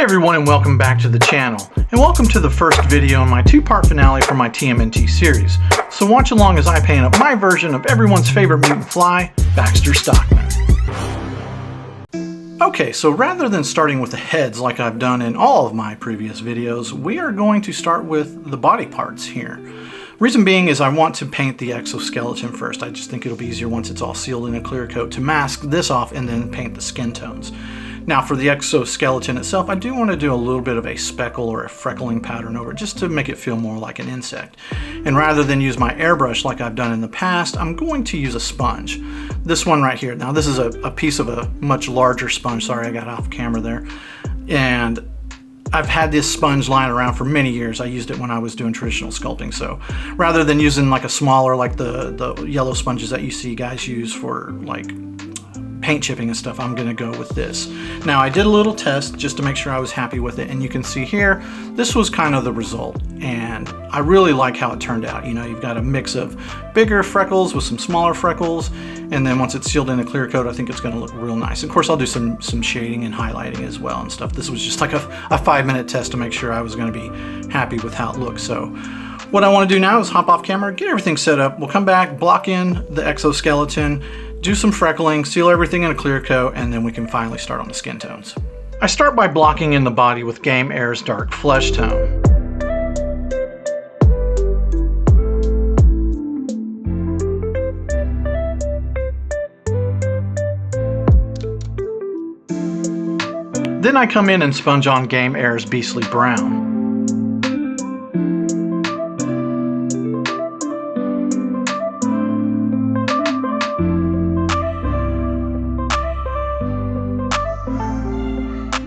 everyone, and welcome back to the channel, and welcome to the first video in my two-part finale for my TMNT series. So watch along as I paint up my version of everyone's favorite mutant fly, Baxter Stockman. Okay, so rather than starting with the heads like I've done in all of my previous videos, we are going to start with the body parts here. Reason being is I want to paint the exoskeleton first. I just think it'll be easier once it's all sealed in a clear coat to mask this off and then paint the skin tones. Now for the exoskeleton itself, I do want to do a little bit of a speckle or a freckling pattern over it just to make it feel more like an insect. And rather than use my airbrush like I've done in the past, I'm going to use a sponge. This one right here. Now this is a piece of a much larger sponge. Sorry, I got off camera there. And I've had this sponge lying around for many years. I used it when I was doing traditional sculpting. So rather than using like a smaller, like the yellow sponges that you see guys use for like paint chipping and stuff, I'm gonna go with this. Now I did a little test just to make sure I was happy with it, and you can see here, this was kind of the result, and I really like how it turned out. You know, you've got a mix of bigger freckles with some smaller freckles, and then once it's sealed in a clear coat, I think it's gonna look real nice. Of course, I'll do some shading and highlighting as well and stuff. This was just like a 5-minute test to make sure I was gonna be happy with how it looks. So what I wanna do now is hop off camera, get everything set up. We'll come back, block in the exoskeleton, do some freckling, seal everything in a clear coat, and then we can finally start on the skin tones. I start by blocking in the body with Game Air's dark flesh tone. Then I come in and sponge on Game Air's Beastly Brown.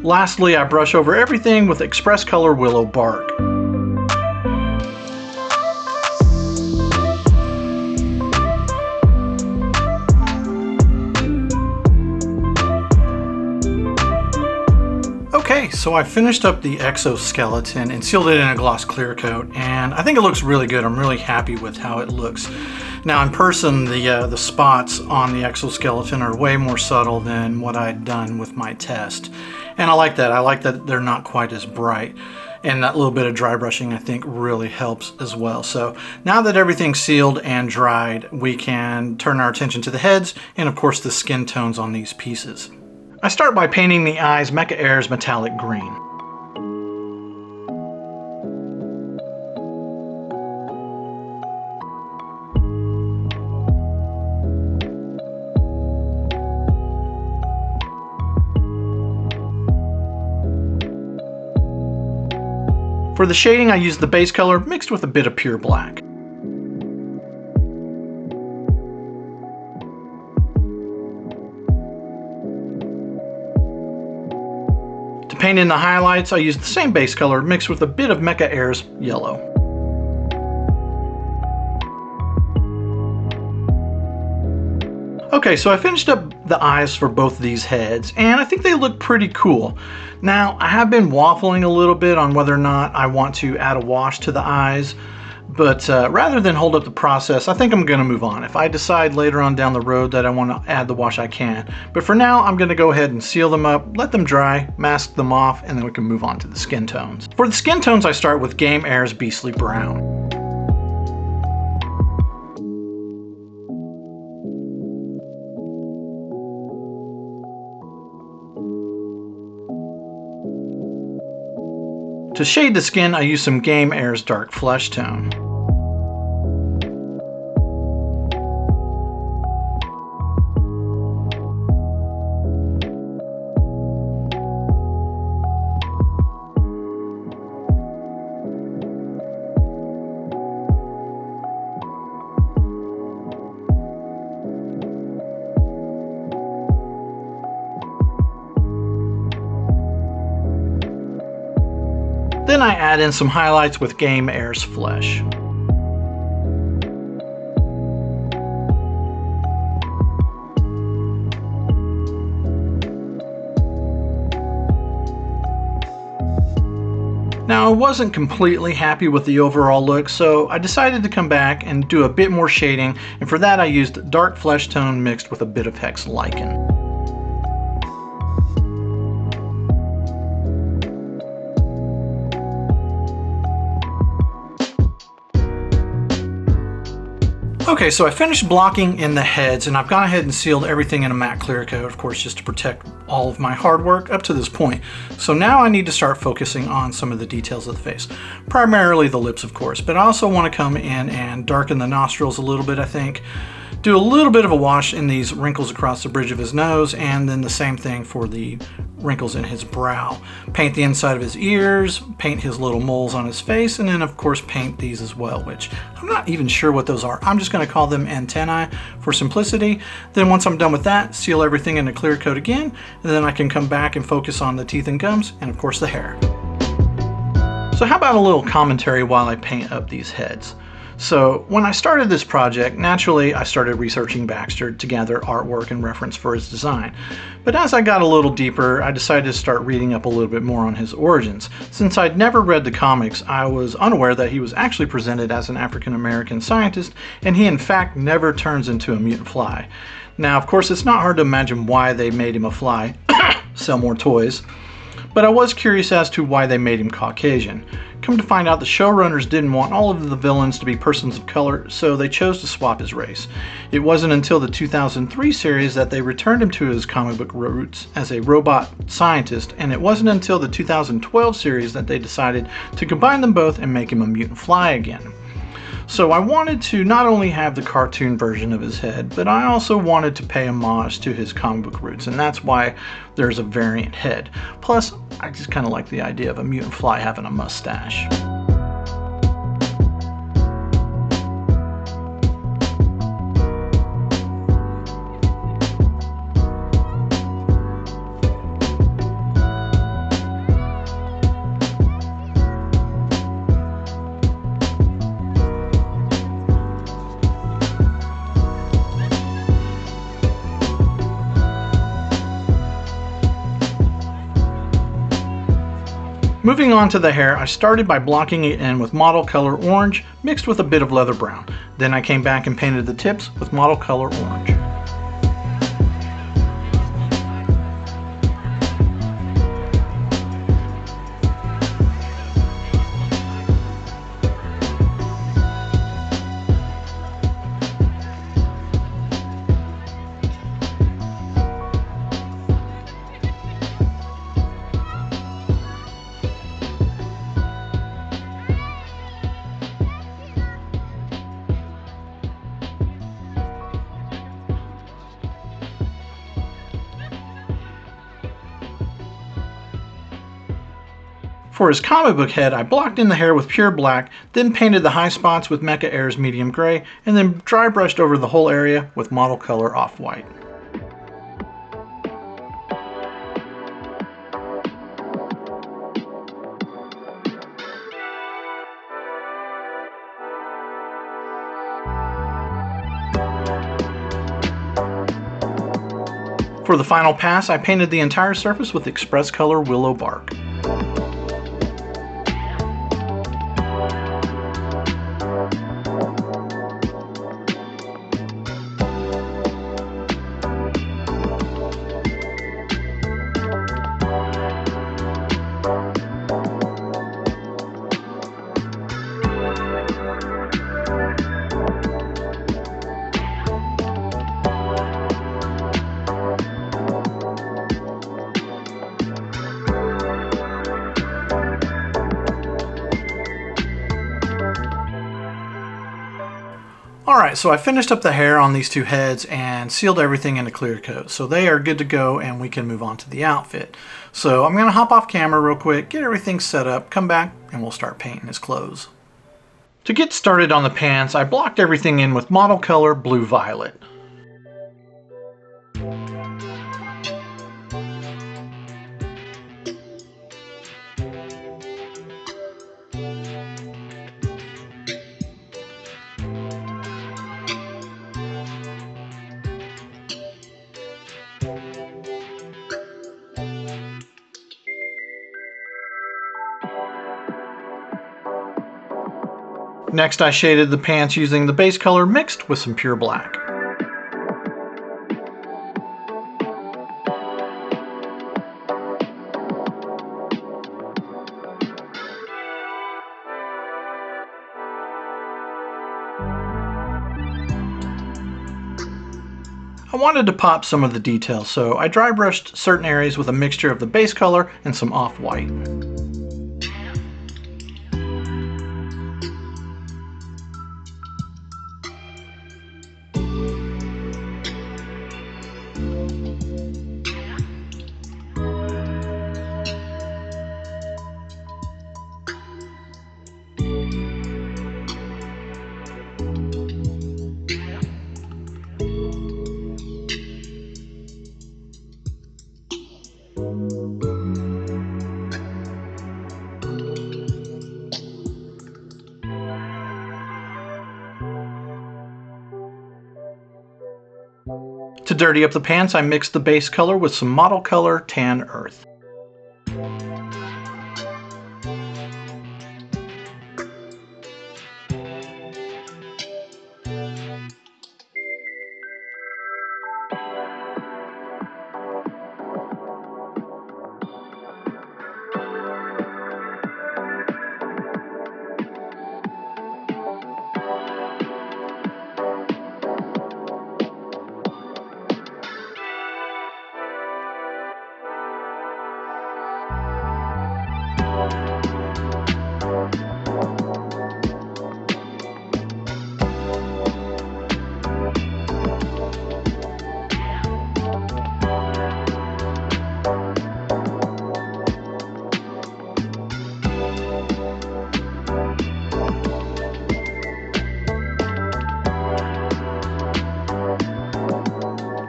Lastly, I brush over everything with Express Color Willow Bark. Okay, so I finished up the exoskeleton and sealed it in a gloss clear coat, and I think it looks really good. I'm really happy with how it looks. Now in person, the spots on the exoskeleton are way more subtle than what I'd done with my test. And I like that. I like that they're not quite as bright. And that little bit of dry brushing I think really helps as well. So now that everything's sealed and dried, we can turn our attention to the heads and of course the skin tones on these pieces. I start by painting the eyes Mecha Air's metallic green. For the shading, I used the base color mixed with a bit of pure black. To paint in the highlights, I used the same base color mixed with a bit of Mecha Air's yellow. Okay, so I finished up the eyes for both these heads, and I think they look pretty cool. Now, I have been waffling a little bit on whether or not I want to add a wash to the eyes, but rather than hold up the process, I think I'm going to move on. If I decide later on down the road that I want to add the wash, I can. But for now, I'm going to go ahead and seal them up, let them dry, mask them off, and then we can move on to the skin tones. For the skin tones, I start with Game Air's Beastly Brown. To shade the skin, I use some Game Air's dark flesh tone. Then I add in some highlights with Game Air's flesh. Now, I wasn't completely happy with the overall look, so I decided to come back and do a bit more shading, and for that I used dark flesh tone mixed with a bit of hex lichen. Okay, so I finished blocking in the heads, and I've gone ahead and sealed everything in a matte clear coat, of course, just to protect all of my hard work up to this point. So now I need to start focusing on some of the details of the face, primarily the lips, of course, but I also want to come in and darken the nostrils a little bit, I think. Do a little bit of a wash in these wrinkles across the bridge of his nose, and then the same thing for the wrinkles in his brow. Paint the inside of his ears, paint his little moles on his face, and then of course paint these as well, which I'm not even sure what those are. I'm just going to call them antennae for simplicity. Then once I'm done with that, seal everything in a clear coat again, and then I can come back and focus on the teeth and gums, and of course the hair. So how about a little commentary while I paint up these heads? So when I started this project, naturally I started researching Baxter to gather artwork and reference for his design. But as I got a little deeper, I decided to start reading up a little bit more on his origins. Since I'd never read the comics, I was unaware that he was actually presented as an African-American scientist, and he in fact never turns into a mutant fly. Now, of course, it's not hard to imagine why they made him a fly, sell more toys, but I was curious as to why they made him Caucasian. Come to find out, the showrunners didn't want all of the villains to be persons of color, so they chose to swap his race. It wasn't until the 2003 series that they returned him to his comic book roots as a robot scientist, and it wasn't until the 2012 series that they decided to combine them both and make him a mutant fly again. So I wanted to not only have the cartoon version of his head, but I also wanted to pay homage to his comic book roots, and that's why there's a variant head. Plus, I just kind of like the idea of a mutant fly having a mustache. Moving on to the hair, I started by blocking it in with model color orange mixed with a bit of leather brown. Then I came back and painted the tips with model color orange. For his comic book head, I blocked in the hair with pure black, then painted the high spots with Mecha Air's medium gray, and then dry brushed over the whole area with model color off-white. For the final pass, I painted the entire surface with Express Color Willow Bark. Alright, so I finished up the hair on these two heads and sealed everything in a clear coat. So they are good to go and we can move on to the outfit. So I'm going to hop off camera real quick, get everything set up, come back, and we'll start painting his clothes. To get started on the pants, I blocked everything in with model color Blue Violet. Next, I shaded the pants using the base color mixed with some pure black. I wanted to pop some of the details, so I dry brushed certain areas with a mixture of the base color and some off-white. To dirty up the pants, I mixed the base color with some model color tan earth.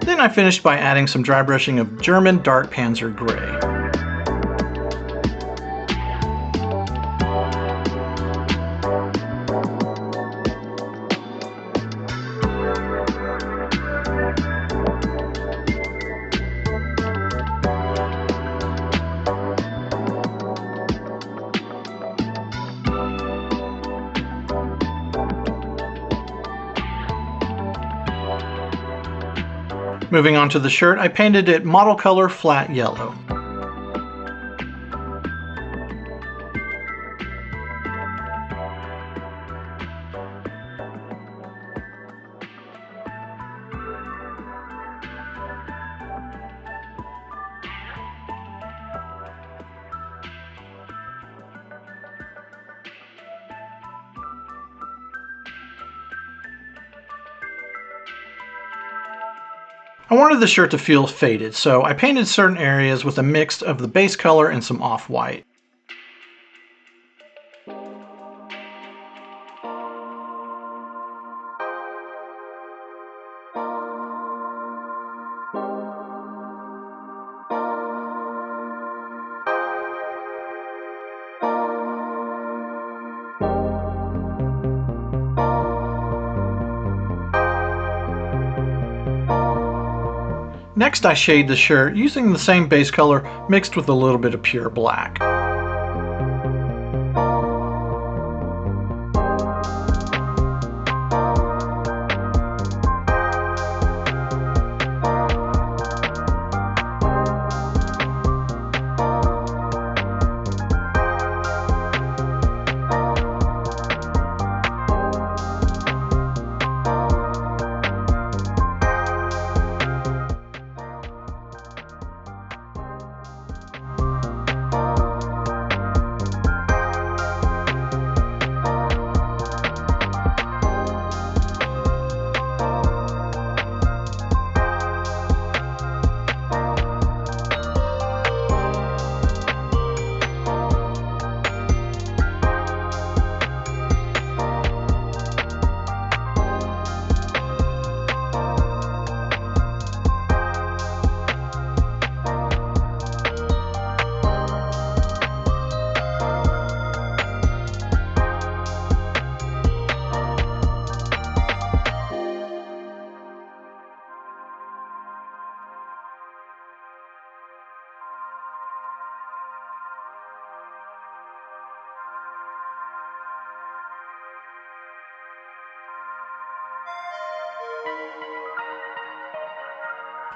Then I finished by adding some dry brushing of German dark Panzer Gray. Moving on to the shirt, I painted it model color flat yellow. I wanted the shirt to feel faded, so I painted certain areas with a mix of the base color and some off-white. Next, I shade the shirt using the same base color mixed with a little bit of pure black.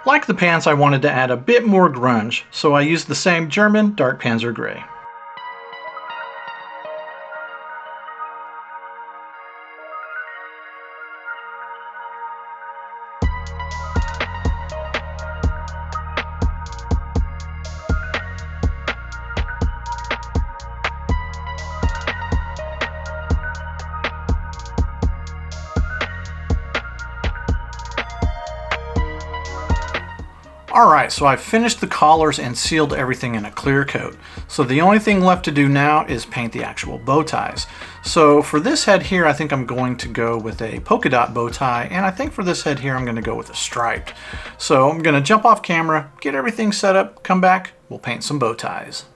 Like the pants, I wanted to add a bit more grunge, so I used the same German dark Panzer Gray. Alright, so I've finished the collars and sealed everything in a clear coat. So the only thing left to do now is paint the actual bow ties. So for this head here, I think I'm going to go with a polka dot bow tie, and I think for this head here, I'm going to go with a striped. So I'm going to jump off camera, get everything set up, come back, we'll paint some bow ties.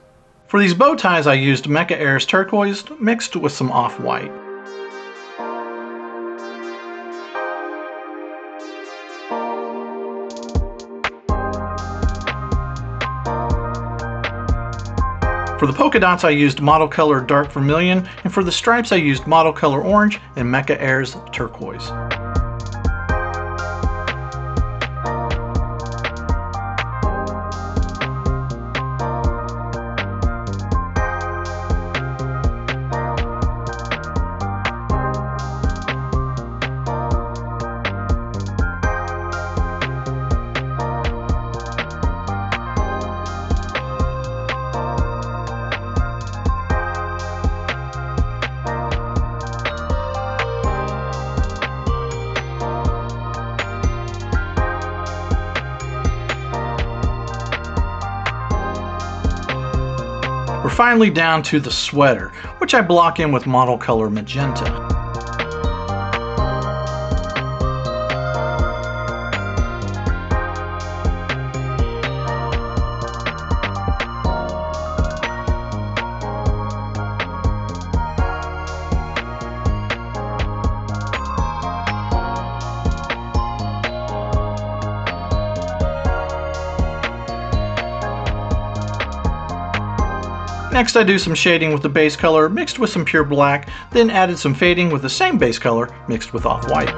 For these bow ties, I used Mecha Air's turquoise mixed with some off-white. For the polka dots, I used Model Color Dark Vermilion, and for the stripes, I used Model Color Orange and Mecha Air's Turquoise. We're finally down to the sweater, which I block in with Model Color Magenta. Next I do some shading with the base color mixed with some pure black, then added some fading with the same base color mixed with off-white.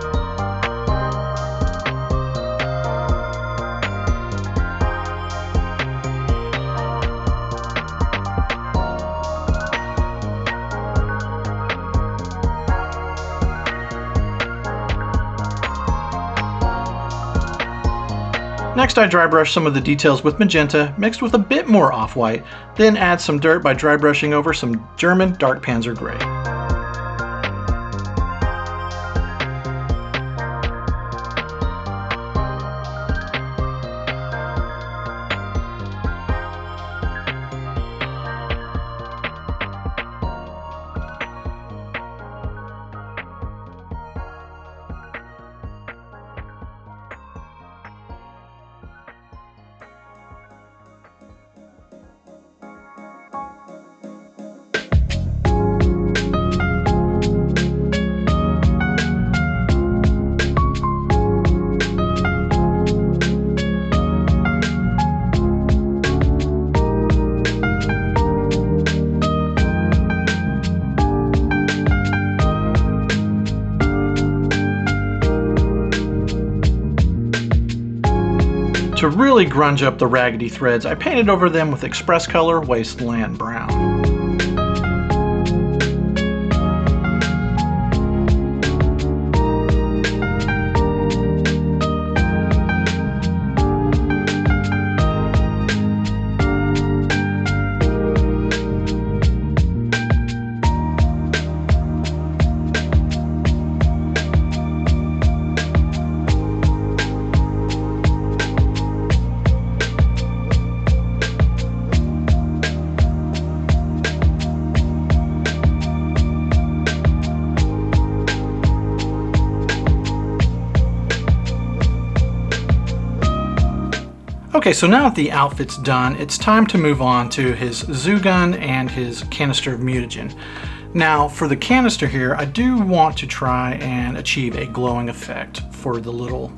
Next I dry brush some of the details with magenta mixed with a bit more off-white, then add some dirt by dry brushing over some German Dark Panzer Gray. To really grunge up the raggedy threads, I painted over them with Express Color Wasteland Brown. Okay, so now that the outfit's done, it's time to move on to his zoo gun and his canister of mutagen. Now, for the canister here, I do want to try and achieve a glowing effect for the little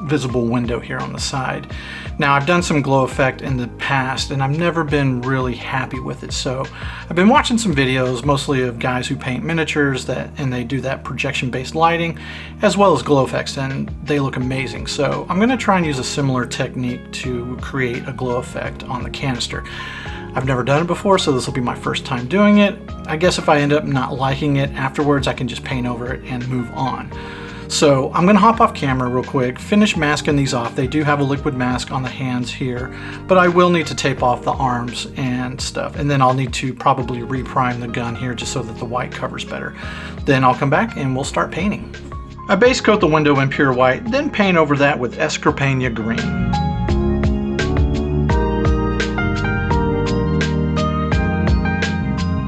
visible window here on the side. Now, I've done some glow effect in the past and I've never been really happy with it, so I've been watching some videos mostly of guys who paint miniatures and they do that projection based lighting as well as glow effects, and they look amazing. So I'm going to try and use a similar technique to create a glow effect on the canister. I've never done it before, so this will be my first time doing it. I guess if I end up not liking it afterwards, I can just paint over it and move on. So I'm gonna hop off camera real quick, finish masking these off. They do have a liquid mask on the hands here, but I will need to tape off the arms and stuff. And then I'll need to probably reprime the gun here just so that the white covers better. Then I'll come back and we'll start painting. I base coat the window in pure white, then paint over that with Escapania green.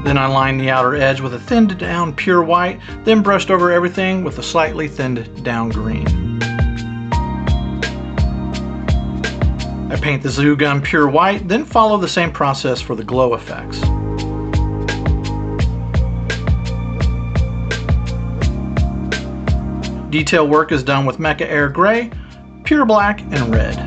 Then I lined the outer edge with a thinned down pure white, then brushed over everything with a slightly thinned down green. I paint the Zoo Gun pure white, then follow the same process for the glow effects. Detail work is done with Mecha Air Gray, pure black, and red.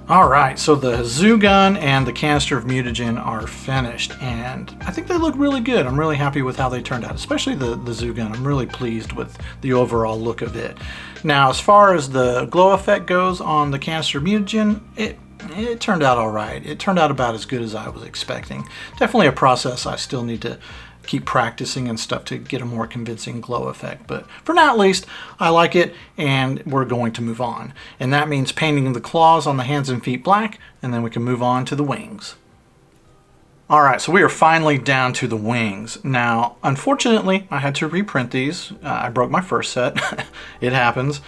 Alright, so the Zoo Gun and the canister of mutagen are finished, and I think they look really good. I'm really happy with how they turned out, especially the Zoo Gun. I'm really pleased with the overall look of it. Now, as far as the glow effect goes on the canister of mutagen, it turned out alright. It turned out about as good as I was expecting. Definitely a process I still need to keep practicing and stuff to get a more convincing glow effect. But for now at least, I like it, and we're going to move on. And that means painting the claws on the hands and feet black, and then we can move on to the wings. Alright, so we are finally down to the wings. Now, unfortunately, I had to reprint these. I broke my first set. It happens.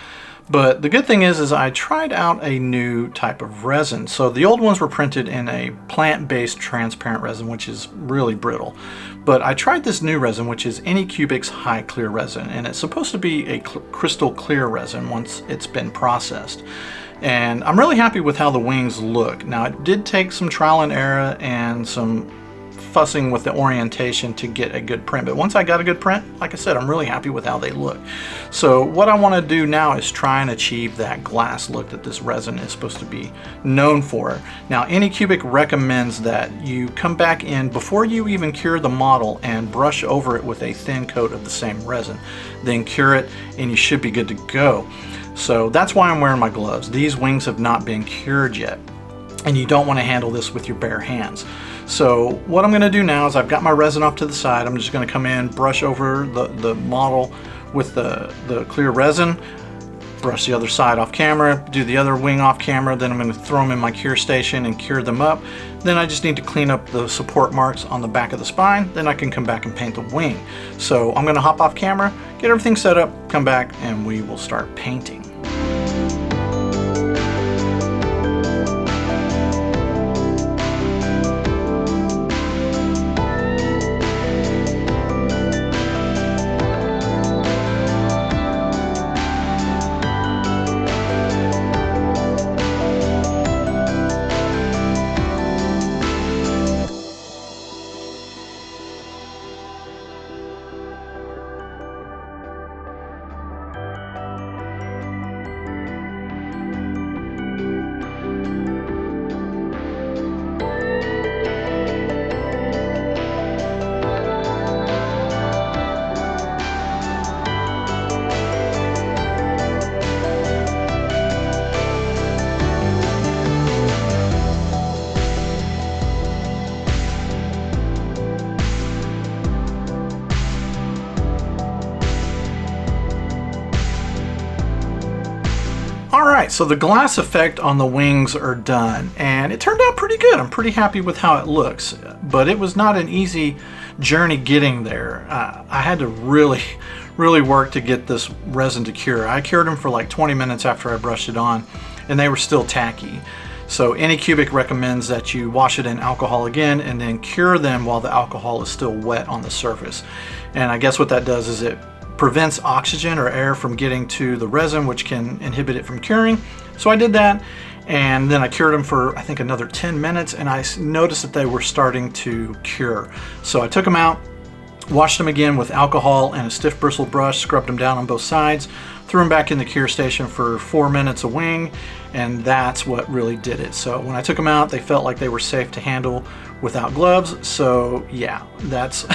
But the good thing is I tried out a new type of resin. So the old ones were printed in a plant-based transparent resin, which is really brittle. But I tried this new resin, which is Anycubic's high clear resin, and it's supposed to be a crystal clear resin once it's been processed. And I'm really happy with how the wings look. Now, it did take some trial and error and some fussing with the orientation to get a good print, but once I got a good print, like I said, I'm really happy with how they look. So what I want to do now is try and achieve that glass look that this resin is supposed to be known for. Now, Anycubic recommends that you come back in before you even cure the model and brush over it with a thin coat of the same resin. Then cure it and you should be good to go. So that's why I'm wearing my gloves. These wings have not been cured yet, and you don't want to handle this with your bare hands. So what I'm going to do now is I've got my resin off to the side. I'm just going to come in, brush over the model with the clear resin, brush the other side off camera, do the other wing off camera, then I'm going to throw them in my cure station and cure them up. Then I just need to clean up the support marks on the back of the spine, then I can come back and paint the wing. So I'm going to hop off camera, get everything set up, come back, and we will start painting. Alright, so the glass effect on the wings are done, and it turned out pretty good. I'm pretty happy with how it looks, but it was not an easy journey getting there. I had to really work to get this resin to cure. I cured them for like 20 minutes after I brushed it on, and they were still tacky. So Anycubic recommends that you wash it in alcohol again and then cure them while the alcohol is still wet on the surface. And I guess what that does is it prevents oxygen or air from getting to the resin, which can inhibit it from curing. So I did that, and then I cured them for I think another 10 minutes, and I noticed that they were starting to cure. So I took them out, washed them again with alcohol and a stiff bristle brush, scrubbed them down on both sides, threw them back in the cure station for 4 minutes a wing, and that's what really did it. So when I took them out, they felt like they were safe to handle without gloves. So yeah, that's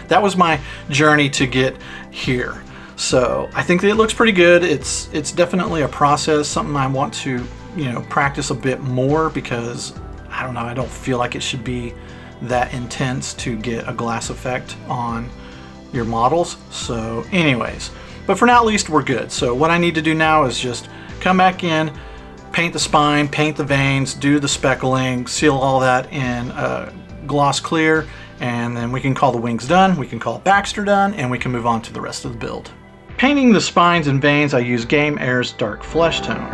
that was my journey to get here. So I think that it looks pretty good. It's definitely a process, something I want to, practice a bit more, because I don't know, I don't feel like it should be that intense to get a glass effect on your models. So anyways, but for now at least we're good. So what I need to do now is just come back in, paint the spine, paint the veins, do the speckling, seal all that in gloss clear, and then we can call the wings done, we can call Baxter done, and we can move on to the rest of the build. Painting the spines and veins, I use Game Air's Dark Flesh Tone.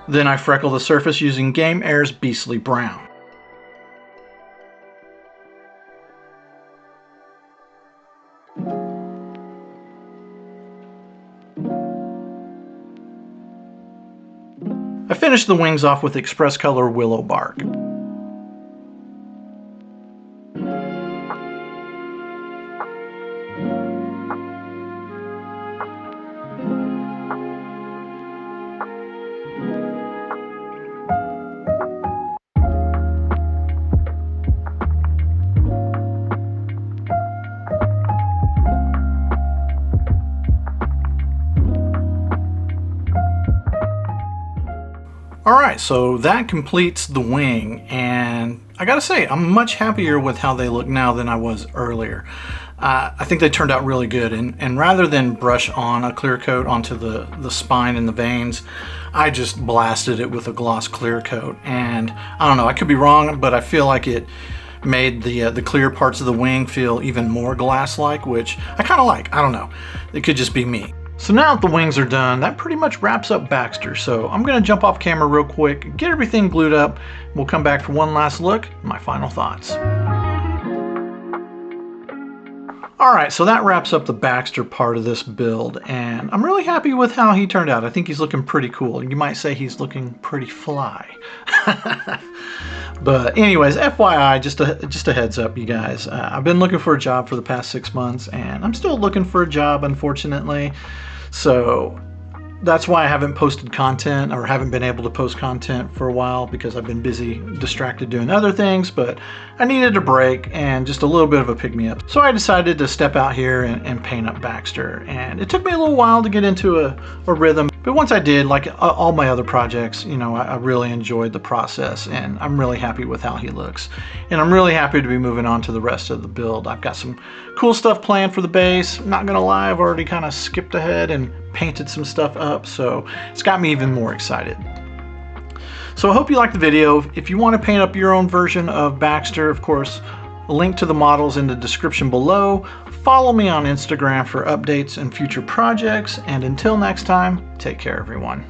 Then I freckle the surface using Game Air's Beastly Brown. I finished the wings off with Express Color Willow Bark. Alright, so that completes the wing, and I gotta say, I'm much happier with how they look now than I was earlier. I think they turned out really good, and rather than brush on a clear coat onto the spine and the veins, I just blasted it with a gloss clear coat. And I don't know, I could be wrong, but I feel like it made the clear parts of the wing feel even more glass-like, which I kind of like. I don't know, it could just be me. So now that the wings are done, that pretty much wraps up Baxter. So I'm going to jump off camera real quick, get everything glued up. We'll come back for one last look, my final thoughts. Alright, so that wraps up the Baxter part of this build, and I'm really happy with how he turned out. I think he's looking pretty cool. You might say he's looking pretty fly. But anyways, FYI, just a heads up, you guys. I've been looking for a job for the past 6 months, and I'm still looking for a job, unfortunately. So that's why I haven't posted content, or haven't been able to post content for a while, because I've been busy, distracted doing other things. But I needed a break and just a little bit of a pick-me-up. So I decided to step out here and paint up Baxter. And it took me a little while to get into a rhythm. But once I did, like all my other projects, you know, I really enjoyed the process, and I'm really happy with how he looks. And I'm really happy to be moving on to the rest of the build. I've got some cool stuff planned for the base. Not gonna lie, I've already kind of skipped ahead and painted some stuff up, so it's got me even more excited. So I hope you liked the video. If you want to paint up your own version of Baxter, of course, a link to the models in the description below. Follow me on Instagram for updates and future projects, and until next time, take care everyone.